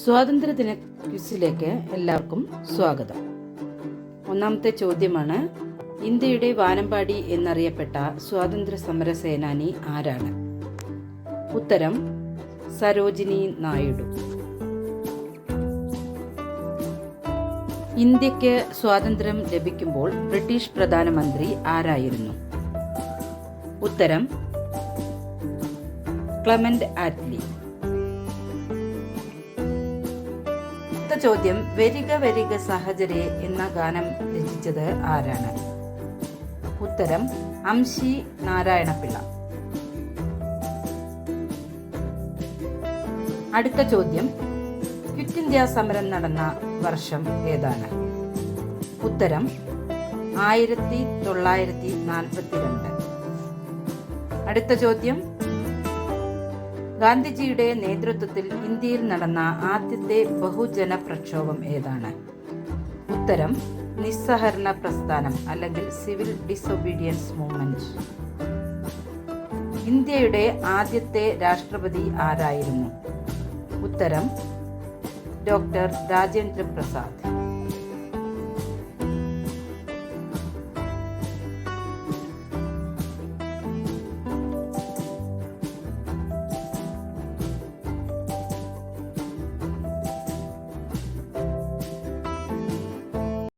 സ്വാതന്ത്ര്യദിന ക്വിസിലേക്ക് എല്ലാവർക്കും സ്വാഗതം. ഒന്നാമത്തെ ചോദ്യമാണ്, ഇന്ത്യയുടെ വാനമ്പാടി എന്നറിയപ്പെട്ട സ്വാതന്ത്ര്യ സമര സേനാനി ആരാണ്? ഉത്തരം സരോജിനി നായിഡു. ഇന്ത്യക്ക് സ്വാതന്ത്ര്യം ലഭിക്കുമ്പോൾ ബ്രിട്ടീഷ് പ്രധാനമന്ത്രി ആരായിരുന്നു? ഉത്തരം ക്ലെമന്റ് ആറ്റ്ലി. ചോദ്യം, വരിക വരിക സഹചരെ എന്ന ഗാനം രചിച്ചത് ആരാണ്? ഉത്തരം അംശി നാരായണപിള്ള. അടുത്ത ചോദ്യം, ക്വിറ്റ് ഇന്ത്യ സമരം നടന്ന വർഷം ഏതാണ്? ഉത്തരം 1942. അടുത്ത ചോദ്യം, ഗാന്ധിജിയുടെ നേതൃത്വത്തിൽ ഇന്ത്യയിൽ നടന്ന ആദ്യത്തെ ബഹുജന പ്രക്ഷോഭം ഏതാണ്? ഉത്തരം നിസ്സഹകരണ പ്രസ്ഥാനം അല്ലെങ്കിൽ സിവിൽ ഡിസൊബീഡിയൻസ് മൂവ്മെന്റ്. ഇന്ത്യയുടെ ആദ്യത്തെ രാഷ്ട്രപതി ആരായിരുന്നു? ഉത്തരം ഡോക്ടർ രാജേന്ദ്ര പ്രസാദ്.